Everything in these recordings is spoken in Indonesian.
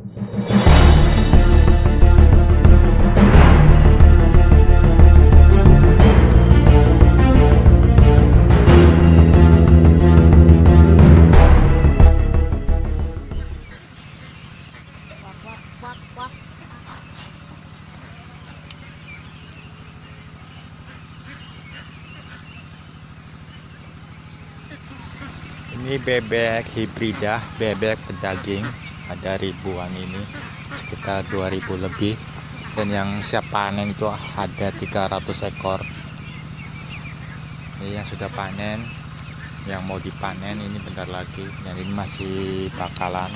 Ini bebek hibrida, bebek pedaging, ada ribuan ini, sekitar 2000 lebih. Dan yang siap panen itu ada 300 ekor. Ini yang sudah panen, yang mau dipanen ini bentar lagi. Yang ini masih bakalan.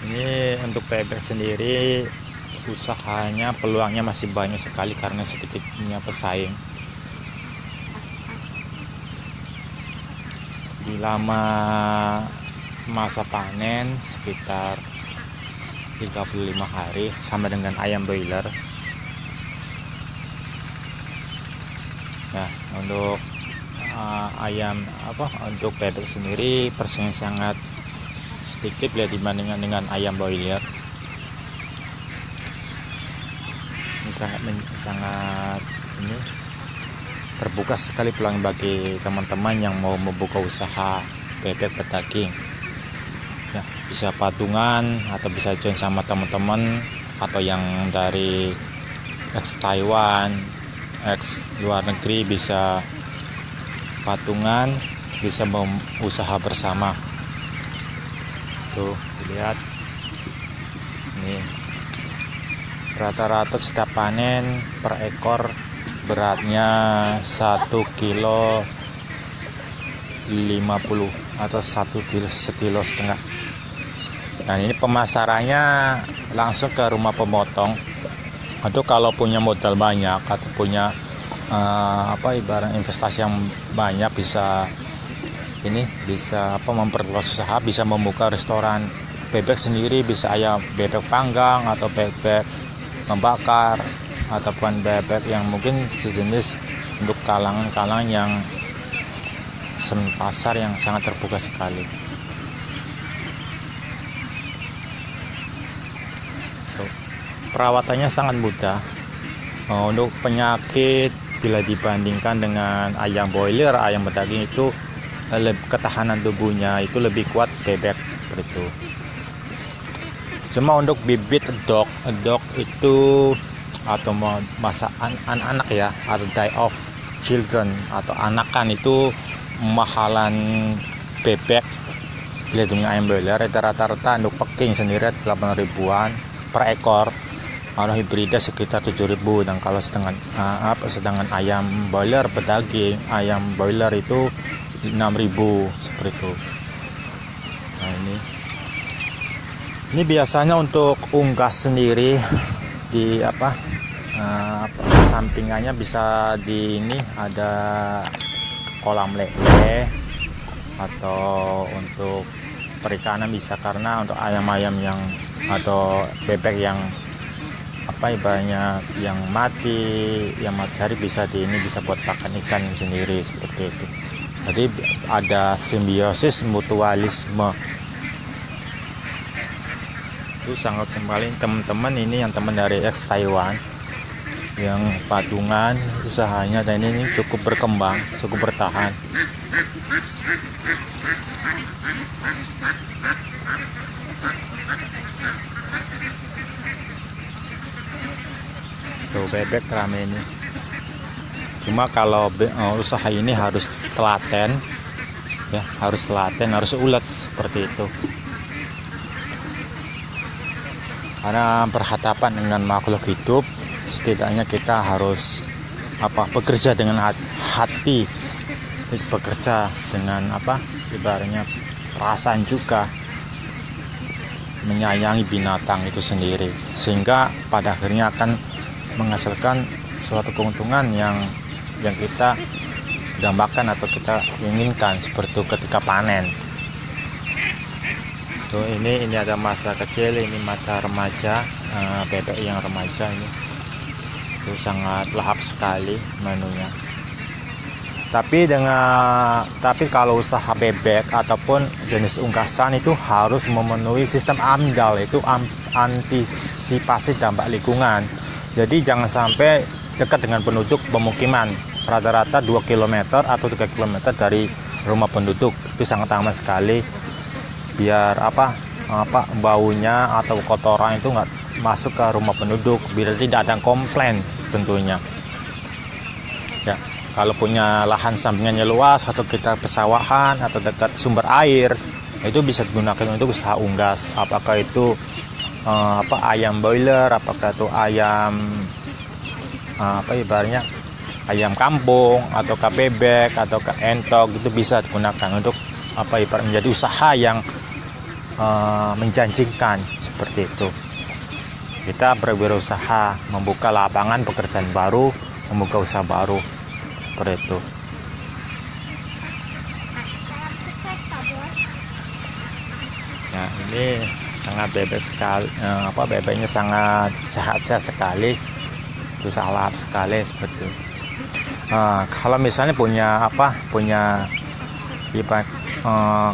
Ini untuk bebek sendiri usahanya, peluangnya masih banyak sekali karena sedikitnya pesaing. Di lama masa panen sekitar 35 hari sama dengan ayam broiler. Nah, untuk untuk bebek sendiri persaingan sangat sedikit ya dibandingkan dengan ayam broiler. Ini sangat ini terbuka sekali peluang bagi teman-teman yang mau membuka usaha bebek pedaging. Ya, bisa patungan atau bisa join sama teman-teman atau yang dari ex Taiwan, ex luar negeri, bisa patungan, bisa usaha bersama. Tuh, lihat. Ini rata-rata setiap panen per ekor beratnya 1 kilo 50 atau 1 kilo, 1,5 kilo. Nah, ini pemasarannya langsung ke rumah pemotong. Untuk kalau punya modal banyak atau punya ibarat investasi yang banyak, bisa memperluas usaha, bisa membuka restoran bebek sendiri, bisa ayam bebek panggang atau bebek membakar ataupun bebek yang mungkin sejenis untuk kalangan-kalangan yang semi pasar yang sangat terbuka sekali. Perawatannya sangat mudah. Untuk penyakit bila dibandingkan dengan ayam broiler, ayam pedaging itu ketahanan tubuhnya itu lebih kuat bebek begitu. Cuma untuk bibit dog itu atau masa anak-anak ya, atau die of children atau anakan itu mahalan bebek bila dengan ayam broiler. Rata-rata untuk peking sendiri 8 ribuan per ekor, kalau hibrida sekitar 7.000. Dan kalau sedangkan ayam broiler pedaging, ayam broiler itu 6.000 seperti itu. Nah, ini biasanya untuk unggas sendiri di sampingannya bisa ada kolam lele, atau untuk perikanan bisa, karena untuk ayam-ayam yang atau bebek yang ibaratnya yang mati hari bisa bisa buat pakan ikan sendiri seperti itu. Jadi ada simbiosis mutualisme. Itu sangat sekali teman-teman ini, yang teman dari ex Taiwan yang patungan usahanya, dan ini cukup berkembang, cukup bertahan. Tuh, bebek rame ini. Cuma kalau usaha ini harus telaten ya, harus ulet seperti itu. Karena berhadapan dengan makhluk hidup, setidaknya kita harus bekerja dengan hati, bekerja dengan ibaratnya perasaan juga, menyayangi binatang itu sendiri, sehingga pada akhirnya akan menghasilkan suatu keuntungan yang kita dambakan atau kita inginkan, seperti ketika panen. Tuh, ini ada masa kecil, ini masa remaja, bebek yang remaja ini. Itu sangat lahap sekali menunya. Tapi kalau usaha bebek ataupun jenis unggasan itu harus memenuhi sistem AMDAL, itu antisipasi dampak lingkungan. Jadi jangan sampai dekat dengan penduduk pemukiman, rata-rata 2 km atau 3 km dari rumah penduduk. Itu sangat aman sekali, biar baunya atau kotoran itu nggak masuk ke rumah penduduk, biar tidak ada komplain tentunya ya. Kalau punya lahan sampingannya luas atau kita pesawahan atau dekat sumber air, itu bisa digunakan untuk usaha unggas. Apakah itu ayam boiler, apakah itu ayam ibaratnya ayam kampung atau bebek atau entok, itu bisa digunakan untuk ibarat menjadi usaha yang menjanjikan seperti itu. Kita berwirausaha, membuka lapangan pekerjaan baru, membuka usaha baru seperti itu. Nah, ini sangat bebek sekali, bebeknya sangat sehat-sehat sekali, itu lahap sekali seperti itu. Kalau misalnya punya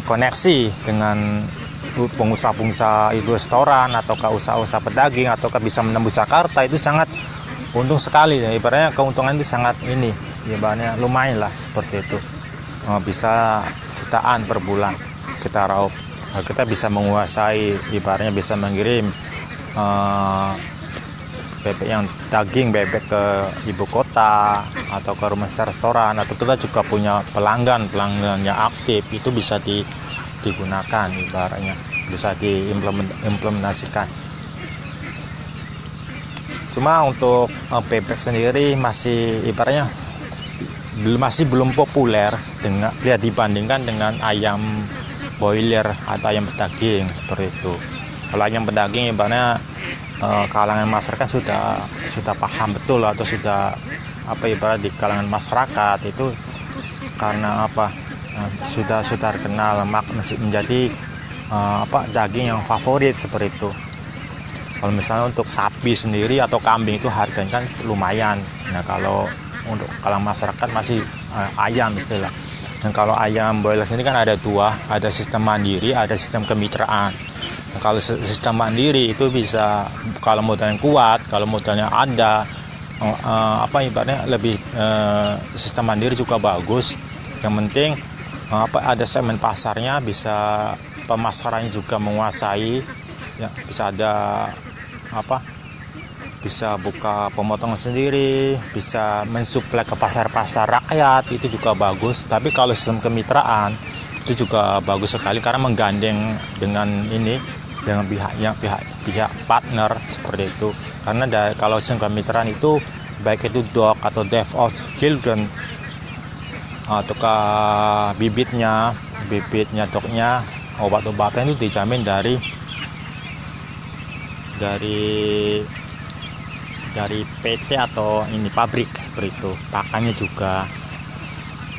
koneksi dengan pengusaha-pengusaha itu restoran atau usaha-usaha pedaging atau bisa menembus Jakarta, itu sangat untung sekali ya. Ibaratnya keuntungan itu sangat ibaratnya lumayan lah seperti itu. Bisa jutaan per bulan kita raup. Kita bisa menguasai, ibaratnya bisa mengirim bebek yang daging bebek ke ibu kota atau ke rumah restoran, atau kita juga punya pelanggan yang aktif, itu bisa digunakan, ibaratnya bisa diimplementasikan. Cuma untuk bebek sendiri masih ibaratnya belum populer bila dibandingkan dengan ayam boiler atau ayam pedaging seperti itu. Kalau ayam pedaging ibaratnya kalangan masyarakat sudah paham betul, atau sudah ibarat di kalangan masyarakat itu karena sudah terkenal, menjadi daging yang favorit seperti itu. Kalau misalnya untuk sapi sendiri atau kambing itu harganya kan lumayan. Nah, kalau untuk kalangan masyarakat masih ayam istilah. Dan kalau ayam boiler sendiri kan ada dua, ada sistem mandiri, ada sistem kemitraan. Nah, kalau sistem mandiri itu bisa, kalau modalnya kuat, kalau modalnya ada, ibaratnya lebih sistem mandiri juga bagus. Yang penting ada segmen pasarnya, bisa pemasarannya juga menguasai, ya, bisa ada bisa buka pemotongan sendiri, bisa mensuplai ke pasar-pasar rakyat, itu juga bagus. Tapi kalau sistem kemitraan itu juga bagus sekali, karena menggandeng dengan pihak partner seperti itu. Karena kalau sistem kemitraan itu baik itu dog atau deaf of children atau bibitnya dognya, obat-obatan itu dijamin dari PT atau pabrik seperti itu, pakannya juga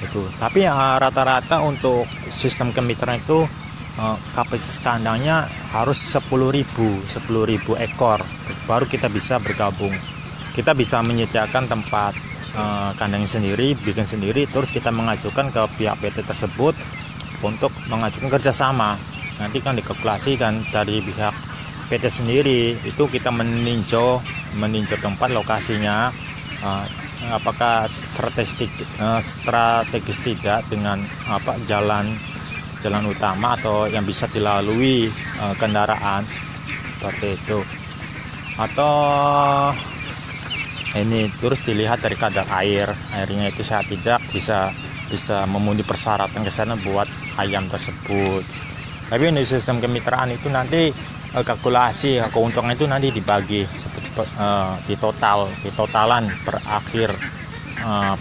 itu. Tapi rata-rata untuk sistem kemitraan itu kapasitas kandangnya harus 10.000 ekor baru kita bisa bergabung. Kita bisa menyediakan tempat kandang sendiri, bikin sendiri, terus kita mengajukan ke pihak PT tersebut untuk mengajukan kerjasama. Nanti kan dikalkulasikan dari pihak PT sendiri, itu kita meninjau tempat lokasinya, apakah strategis tidak dengan jalan utama atau yang bisa dilalui kendaraan seperti itu, atau ini terus dilihat dari kadar airnya itu sehat tidak, bisa memenuhi persyaratan kesehatan buat ayam tersebut. Tapi untuk sistem kemitraan itu nanti kalkulasi keuntungan itu nanti dibagi di totalan per akhir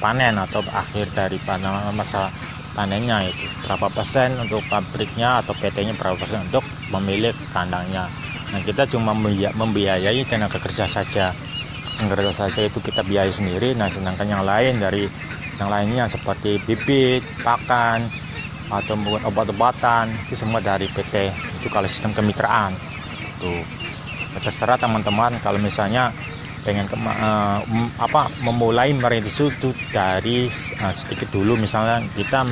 panen atau akhir dari masa panennya, itu berapa persen untuk pabriknya atau PT-nya, berapa persen untuk pemilik kandangnya. Nah, kita cuma membiayai tenaga kerja saja. Itu kita biayai sendiri. Nah, sedangkan yang lainnya seperti bibit, pakan atau obat-obatan itu semua dari PT. Itu kalau sistem kemitraan. Terserah teman-teman, kalau misalnya pengen memulai merintis itu dari sedikit dulu. Misalnya kita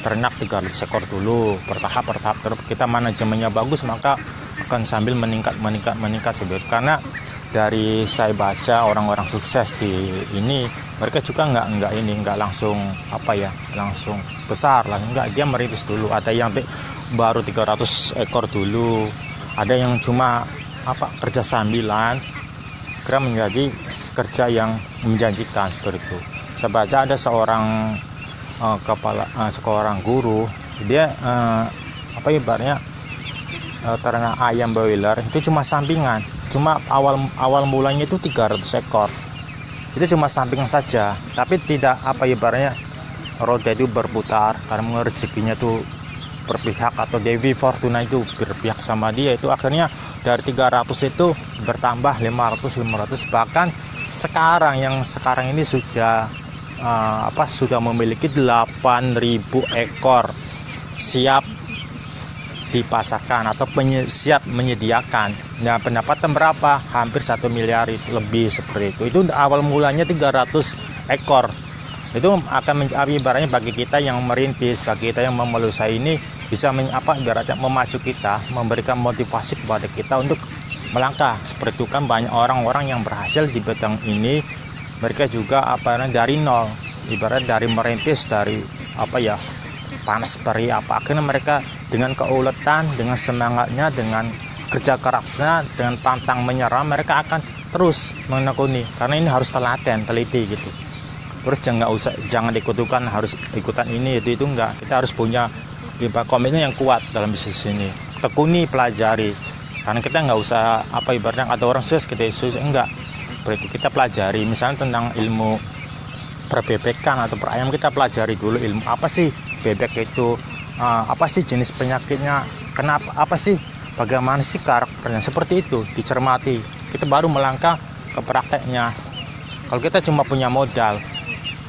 ternak 300 ekor dulu, bertahap terus kita manajemennya bagus, maka akan sambil meningkat seperti. Karena dari saya baca orang-orang sukses di ini, mereka juga nggak langsung langsung besar lah, enggak, dia merintis dulu. Ada yang baru 300 ekor dulu, ada yang cuma kerja sambilan, kira menjadi kerja yang menjanjikan seperti itu. Saya baca ada seorang seorang guru, dia ibaratnya ternak ayam broiler itu cuma sampingan, cuma awal mulanya itu 300 ekor, itu cuma sampingan saja, tapi tidak ibaratnya roda itu berputar, karena rezekinya tuh berpihak, atau Dewi Fortuna itu berpihak sama dia. Itu akhirnya dari 300 itu bertambah 500, bahkan sekarang ini sudah sudah memiliki 8.000 ekor siap dipasarkan atau siap menyediakan. Nah, pendapatan berapa? Hampir 1 miliar lebih seperti itu. Itu awal mulanya 300 ekor. Itu akan ibaratnya bagi kita yang merintis, bagi kita yang memulai usaha ini, bisa ibaratnya memacu kita, memberikan motivasi kepada kita untuk melangkah. Seperti itu kan banyak orang-orang yang berhasil di bidang ini, mereka juga dari nol, ibarat dari merintis, dari panas beri akhirnya mereka dengan keuletan, dengan semangatnya, dengan kerja kerasnya, dengan pantang menyerah, mereka akan terus menekuni, karena ini harus teliti gitu. Terus jangan ikutan harus ikutan ini itu enggak. Kita harus punya komitmen yang kuat dalam bisnis ini. Tekuni, pelajari. Karena kita nggak usah ibaratnya ada orang sukses kita sukses, enggak. Berarti kita pelajari misalnya tentang ilmu perbebekan atau perayam, kita pelajari dulu ilmu apa sih bebek itu, apa sih jenis penyakitnya, kenapa, apa sih, bagaimana sih karakternya, seperti itu dicermati. Kita baru melangkah ke prakteknya. Kalau kita cuma punya modal,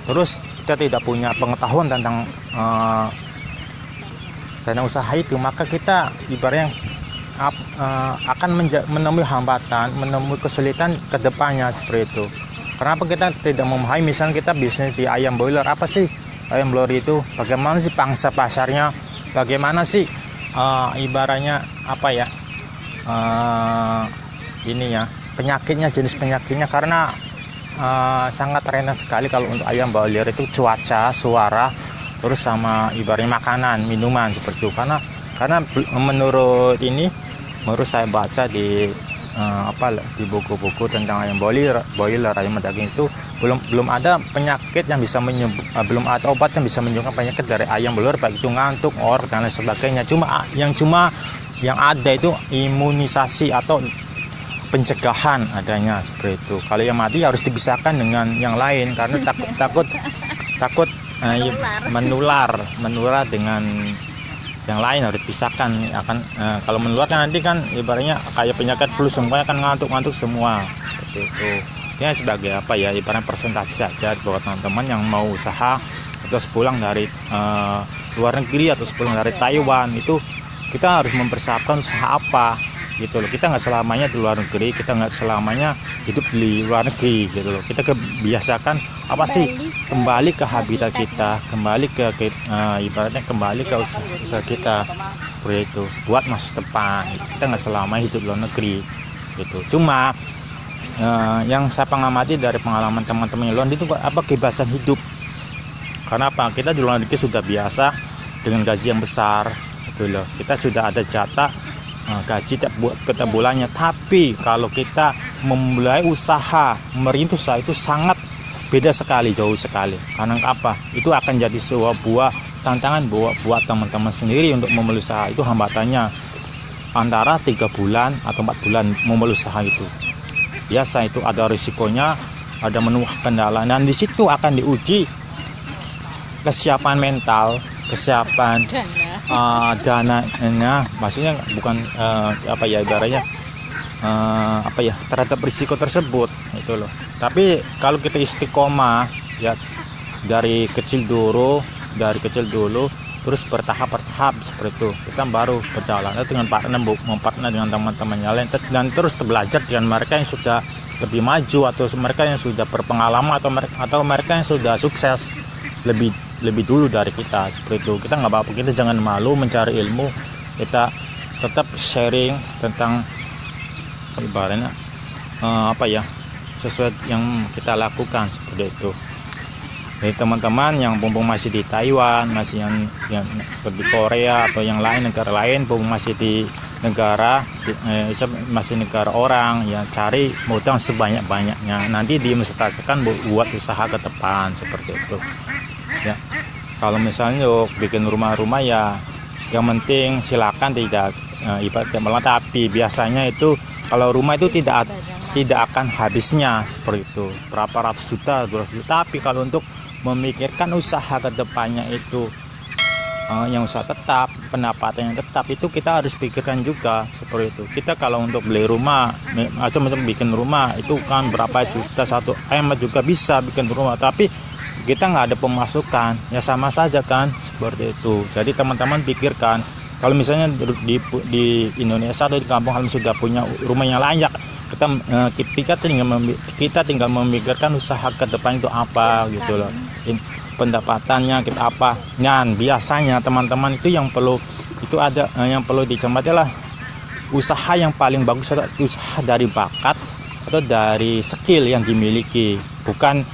terus kita tidak punya pengetahuan tentang dana usaha itu, maka kita ibaratnya akan menemui hambatan, menemui kesulitan ke depannya seperti itu. Kenapa kita tidak memahami, misalnya kita bisnis di ayam broiler, apa sih ayam broiler itu, bagaimana sih pangsa pasarnya, bagaimana sih ibaratnya penyakitnya, jenis penyakitnya, karena sangat rentan sekali kalau untuk ayam broiler itu cuaca, suara, terus sama ibaratnya makanan, minuman seperti itu. Karena menurut saya baca di di buku-buku tentang ayam broiler, ayam daging itu belum ada penyakit yang bisa belum ada obat yang bisa menyembuhkan penyakit dari ayam broiler, baik itu ngantuk, orok dan lain sebagainya. Yang ada itu imunisasi atau pencegahan adanya seperti itu. Kalau yang mati harus dipisahkan dengan yang lain, karena takut menular dengan yang lain, harus dipisahkan. Kalau menular kan nanti kan ibaratnya kayak penyakit flu, semuanya kan ngantuk semua seperti itu. Ya sebagai ibaratnya presentasi saja buat teman-teman yang mau usaha atau pulang dari luar negeri atau pulang dari Taiwan, itu kita harus mempersiapkan usaha apa gitu loh. Kita nggak selamanya di luar negeri, kita nggak selamanya hidup di luar negeri gitu loh. Kita kebiasakan kembali ke habitat kita, kembali ke ibaratnya kembali ke usaha kita seperti itu, buat masa depan. Kita nggak selamanya hidup di luar negeri gitu. Cuma yang saya pengamati dari pengalaman teman-teman yang luar itu kebebasan hidup. Karena kita di luar negeri sudah biasa dengan gaji yang besar gitu loh. Kita sudah ada jatah gaji tiap bulannya. Tapi kalau kita memulai usaha, merintis usaha, itu sangat beda sekali, jauh sekali. Karena itu akan jadi sebuah tantangan buat teman-teman sendiri untuk memulai usaha. Itu hambatannya antara 3 bulan atau 4 bulan memulai usaha itu. Biasa itu ada risikonya, ada menuai kendala, dan di situ akan diuji kesiapan mental, kesiapan dananya, maksudnya bukan ibaratnya terhadap risiko tersebut itu loh. Tapi kalau kita istiqomah ya dari kecil dulu terus bertahap seperti itu kita baru berjalan dengan partner dengan teman-teman yang lain, dan terus belajar dengan mereka yang sudah lebih maju atau mereka yang sudah berpengalaman atau mereka yang sudah sukses lebih dulu dari kita. Seperti itu kita nggak apa-apa, kita jangan malu mencari ilmu, kita tetap sharing tentang ibaratnya sesuai yang kita lakukan seperti itu. Jadi teman-teman yang mumpung masih di Taiwan, masih yang di Korea atau yang lain negara lain, mumpung masih di negara masih negara orang, ya cari modal sebanyak-banyaknya, nanti diinvestasikan buat usaha ke depan seperti itu ya. Kalau misalnya bikin rumah-rumah ya yang penting silakan, tidak ibaratnya malah, tapi biasanya itu kalau rumah itu tidak akan habisnya seperti itu, berapa ratus juta, 200 juta. Tapi kalau untuk memikirkan usaha ke depannya itu yang usaha tetap, pendapatan yang tetap, itu kita harus pikirkan juga seperti itu. Kita kalau untuk beli rumah, macam-macam bikin rumah itu kan berapa juta, satu hemat juga bisa bikin rumah, tapi kita nggak ada pemasukan, ya sama saja kan seperti itu. Jadi teman-teman pikirkan, kalau misalnya di Indonesia atau di kampung halaman sudah punya rumah yang layak, kita tinggal memikirkan usaha ke depan itu apa gitu loh, pendapatannya kita apa. Dan biasanya teman-teman itu yang perlu dicermati adalah usaha yang paling bagus adalah usaha dari bakat atau dari skill yang dimiliki, bukan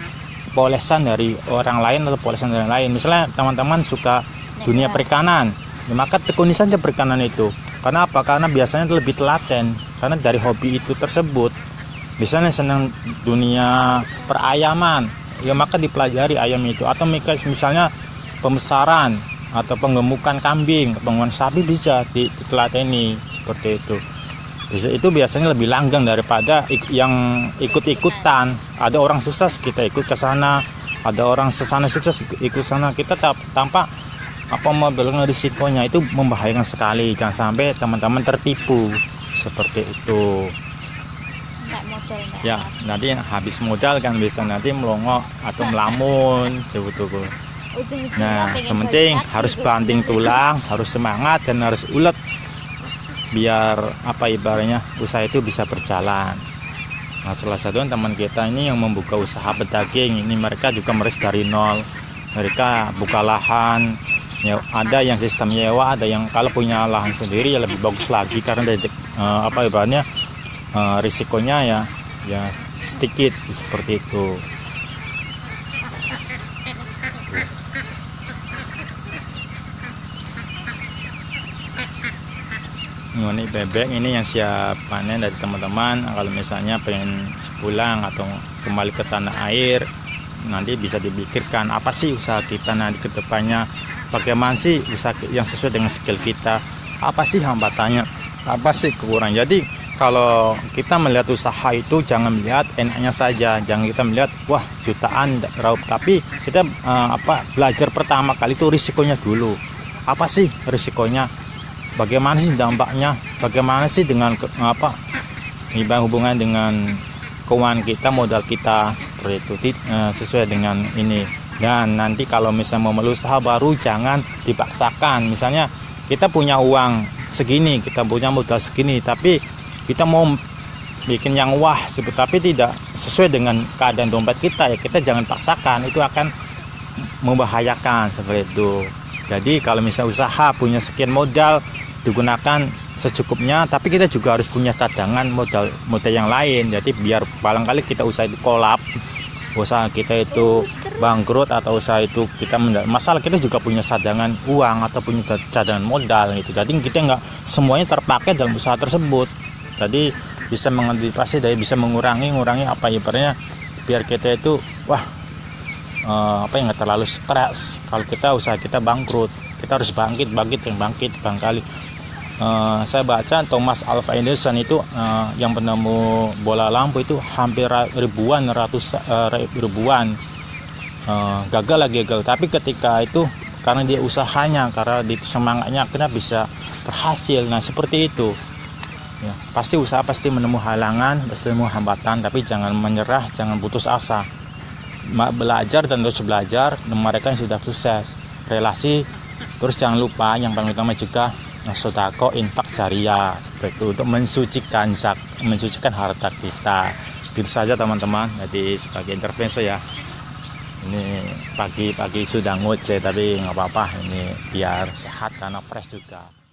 polesan dari orang lain atau polesan dari orang lain. Misalnya teman-teman suka dunia perikanan, ya maka tekuni saja perikanan itu. Karena apa? Karena biasanya lebih telaten, karena dari hobi itu tersebut. Misalnya senang dunia perayaman, ya maka dipelajari ayam itu. Atau misalnya pembesaran atau penggemukan kambing, penguan sapi, bisa ditelateni seperti itu. Itu biasanya lebih langgeng daripada yang ikut-ikutan. Ada orang sukses kita ikut ke sana, ada orang sesana sukses ikut sana, kita tanpa mengambil risikonya, itu membahayakan sekali. Jangan sampai teman-teman tertipu seperti itu. Ya, nanti habis modal kan bisa nanti melongo atau melamun sebetulnya. Nah, sementing harus banting tulang, harus semangat dan harus ulet, biar ibaratnya usaha itu bisa berjalan. Nah, salah satu teman kita ini yang membuka usaha pedaging ini, mereka juga meres dari nol. Mereka buka lahan, ya, ada yang sistem nyewa, ada yang kalau punya lahan sendiri ya lebih bagus lagi, karena dari ibaratnya risikonya ya sedikit seperti itu. Ini bebek ini yang siap panen dari teman-teman. Kalau misalnya pengen pulang atau kembali ke tanah air, nanti bisa dipikirkan apa sih usaha kita nanti ke depannya, bagaimana sih usaha yang sesuai dengan skill kita, apa sih hambatannya, apa sih kekurangan. Jadi kalau kita melihat usaha itu jangan melihat enaknya saja, jangan kita melihat wah jutaan raup, tapi kita belajar pertama kali itu risikonya dulu. Apa sih risikonya? Bagaimana sih dampaknya? Bagaimana sih dengan hubungan dengan keuangan kita, modal kita seperti itu, sesuai dengan ini. Dan nanti kalau misalnya mau usaha baru jangan dipaksakan. Misalnya kita punya uang segini, kita punya modal segini, tapi kita mau bikin yang wah, tapi tidak sesuai dengan keadaan dompet kita, ya kita jangan paksakan, itu akan membahayakan seperti itu. Jadi kalau misalnya usaha punya sekian modal, digunakan secukupnya, tapi kita juga harus punya cadangan modal yang lain. Jadi biar barangkali kita usaha itu kolap, usaha kita itu bangkrut, atau usaha itu kita masalah, kita juga punya cadangan uang atau punya cadangan modal gitu. Jadi kita nggak semuanya terpakai dalam usaha tersebut. Jadi bisa mengantisipasi, dari bisa mengurangi ibaratnya biar kita itu nggak terlalu stres. Kalau kita usaha kita bangkrut, kita harus bangkit barangkali. Saya baca Thomas Alva Edison itu yang penemu bola lampu itu hampir ribuan gagal, tapi ketika itu karena dia usahanya, karena dia semangatnya, akhirnya bisa berhasil. Nah seperti itu ya, pasti usaha pasti menemu halangan, pasti menemu hambatan, tapi jangan menyerah, jangan putus asa, belajar dan terus belajar. Mereka yang sudah sukses, relasi Terus jangan lupa yang paling utama juga sodako infak syariah, seperti itu untuk mensucikan harta kita. Itu saja teman-teman. Jadi sebagai intervensi ya. Ini pagi-pagi sudah ngoceh tapi nggak apa-apa, ini biar sehat karena fresh juga.